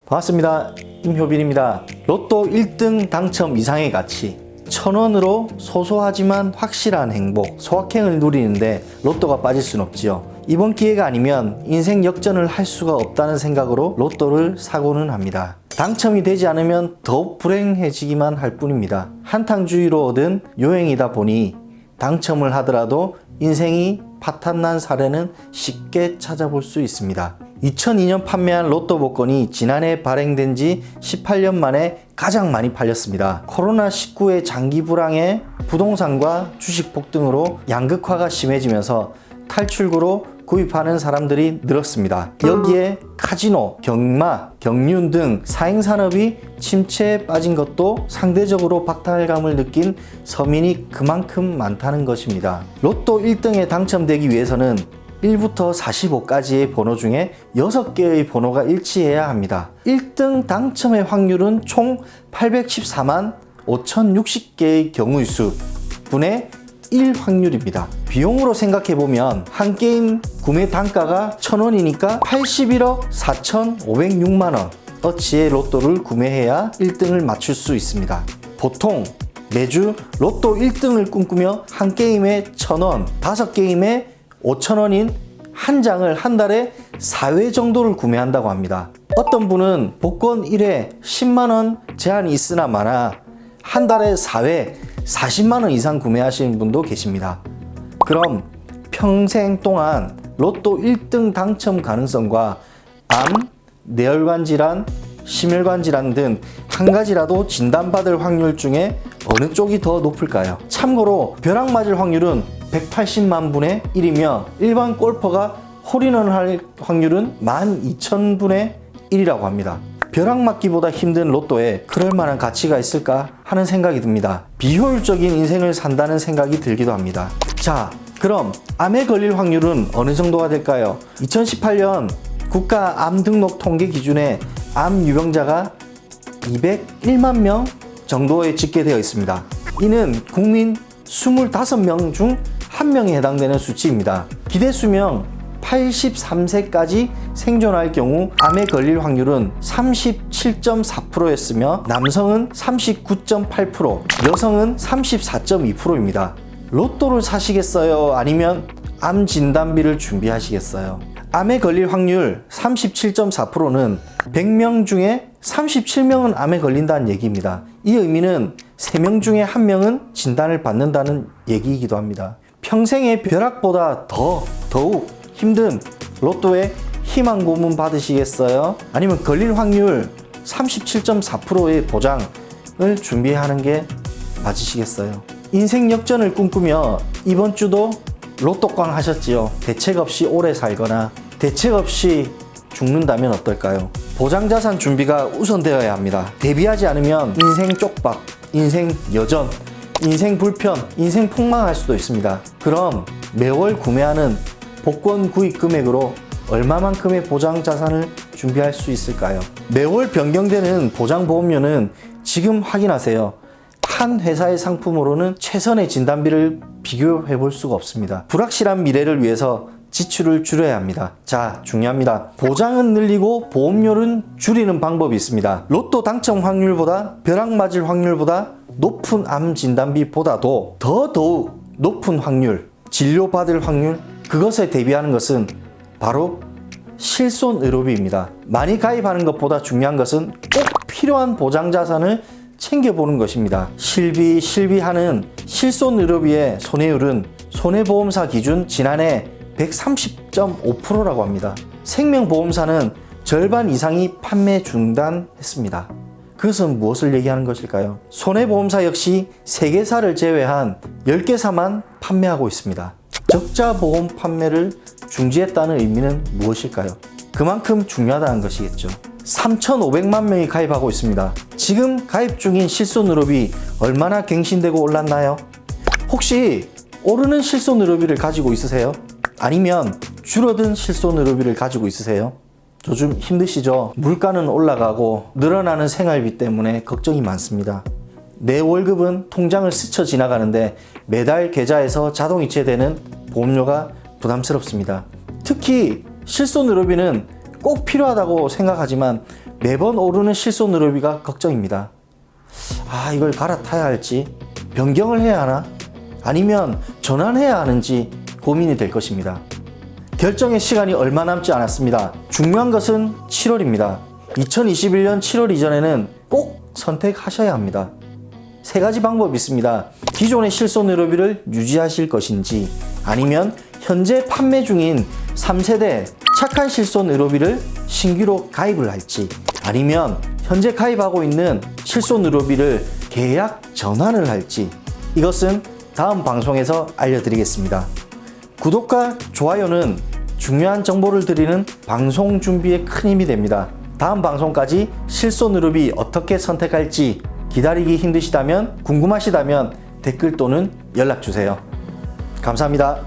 반갑습니다. 임효빈입니다. 로또 1등 당첨 이상의 가치, 1000원으로 소소하지만 확실한 행복, 소확행을 누리는데 로또가 빠질 순 없지요. 이번 기회가 아니면 인생 역전을 할 수가 없다는 생각으로 로또를 사고는 합니다. 당첨이 되지 않으면 더욱 불행해지기만 할 뿐입니다. 한탕주의로 얻은 요행이다 보니 당첨을 하더라도 인생이 파탄난 사례는 쉽게 찾아볼 수 있습니다. 2002년 판매한 로또 복권이 지난해 발행된 지 18년 만에 가장 많이 팔렸습니다. 코로나19의 장기 불황에 부동산과 주식 폭등으로 양극화가 심해지면서 탈출구로 구입하는 사람들이 늘었습니다. 여기에 카지노, 경마, 경륜 등 사행산업이 침체에 빠진 것도 상대적으로 박탈감을 느낀 서민이 그만큼 많다는 것입니다. 로또 1등에 당첨되기 위해서는 1부터 45까지의 번호 중에 6개의 번호가 일치해야 합니다. 1등 당첨의 확률은 총 814만 5060개의 경우의 수 분의 1 확률입니다. 비용으로 생각해보면 한 게임 구매 단가가 1000원이니까 81억 4506만원 어치의 로또를 구매해야 1등을 맞출 수 있습니다. 보통 매주 로또 1등을 꿈꾸며 한 게임에 1000원, 5게임에 5000원인 한 장을 한 달에 4회 정도를 구매한다고 합니다. 어떤 분은 복권 1회 10만원 제한이 있으나 마나 한 달에 4회 40만원 이상 구매하시는 분도 계십니다. 그럼 평생 동안 로또 1등 당첨 가능성과 암, 뇌혈관 질환, 심혈관 질환 등 한 가지라도 진단받을 확률 중에 어느 쪽이 더 높을까요? 참고로 벼락 맞을 확률은 180만 분의 1이며 일반 골퍼가 홀인원 할 확률은 12,000분의 1이라고 합니다. 벼락 맞기보다 힘든 로또에 그럴 만한 가치가 있을까 하는 생각이 듭니다. 비효율적인 인생을 산다는 생각이 들기도 합니다. 자, 그럼 암에 걸릴 확률은 어느 정도가 될까요? 2018년 국가 암 등록 통계 기준에 암 유병자가 201만 명 정도에 집계되어 있습니다. 이는 국민 25명 중 1명에 해당되는 수치입니다. 기대 수명 83세까지 생존할 경우 암에 걸릴 확률은 37.4%였으며 남성은 39.8%, 여성은 34.2%입니다. 로또를 사시겠어요? 아니면 암 진단비를 준비하시겠어요? 암에 걸릴 확률 37.4%는 100명 중에 37명은 암에 걸린다는 얘기입니다. 이 의미는 3명 중에 1명은 진단을 받는다는 얘기이기도 합니다. 평생의 벼락보다 더욱 힘든 로또에 희망 고문 받으시겠어요? 아니면 걸릴 확률 37.4%의 보장을 준비하는 게 맞으시겠어요? 인생 역전을 꿈꾸며 이번 주도 로또꽝 하셨지요? 대책 없이 오래 살거나 대책 없이 죽는다면 어떨까요? 보장자산 준비가 우선되어야 합니다. 대비하지 않으면 인생 쪽박, 인생 여전, 인생 불편, 인생 폭망할 수도 있습니다. 그럼 매월 구매하는 복권 구입 금액으로 얼마만큼의 보장자산을 준비할 수 있을까요? 매월 변경되는 보장보험료는 지금 확인하세요. 한 회사의 상품으로는 최선의 진단비를 비교해 볼 수가 없습니다. 불확실한 미래를 위해서 지출을 줄여야 합니다. 자, 중요합니다. 보장은 늘리고 보험료는 줄이는 방법이 있습니다. 로또 당첨 확률보다 벼락 맞을 확률보다 높은 암 진단비보다도 더더욱 높은 확률, 진료받을 확률, 그것에 대비하는 것은 바로 실손의료비입니다. 많이 가입하는 것보다 중요한 것은 꼭 필요한 보장자산을 챙겨보는 것입니다. 실비하는 실손의료비의 손해율은 손해보험사 기준 지난해 130.5%라고 합니다. 생명보험사는 절반 이상이 판매 중단했습니다. 그것은 무엇을 얘기하는 것일까요? 손해보험사 역시 3개사를 제외한 10개사만 판매하고 있습니다. 적자보험 판매를 중지했다는 의미는 무엇일까요? 그만큼 중요하다는 것이겠죠. 3,500만 명이 가입하고 있습니다. 지금 가입 중인 실손의료비 얼마나 갱신되고 올랐나요? 혹시 오르는 실손의료비를 가지고 있으세요? 아니면 줄어든 실손의료비를 가지고 있으세요? 요즘 힘드시죠? 물가는 올라가고 늘어나는 생활비 때문에 걱정이 많습니다. 내 월급은 통장을 스쳐 지나가는데 매달 계좌에서 자동이체되는 보험료가 부담스럽습니다. 특히 실손의료비는 꼭 필요하다고 생각하지만 매번 오르는 실손 의료비가 걱정입니다. 이걸 갈아타야 할지, 변경을 해야 하나? 아니면 전환해야 하는지 고민이 될 것입니다. 결정의 시간이 얼마 남지 않았습니다. 중요한 것은 7월입니다. 2021년 7월 이전에는 꼭 선택하셔야 합니다. 세 가지 방법이 있습니다. 기존의 실손 의료비를 유지하실 것인지, 아니면 현재 판매 중인 3세대 착한 실손 의료비를 신규로 가입을 할지, 아니면 현재 가입하고 있는 실손 의료비를 계약 전환을 할지, 이것은 다음 방송에서 알려드리겠습니다. 구독과 좋아요는 중요한 정보를 드리는 방송 준비에 큰 힘이 됩니다. 다음 방송까지 실손 의료비 어떻게 선택할지 기다리기 힘드시다면, 궁금하시다면 댓글 또는 연락 주세요. 감사합니다.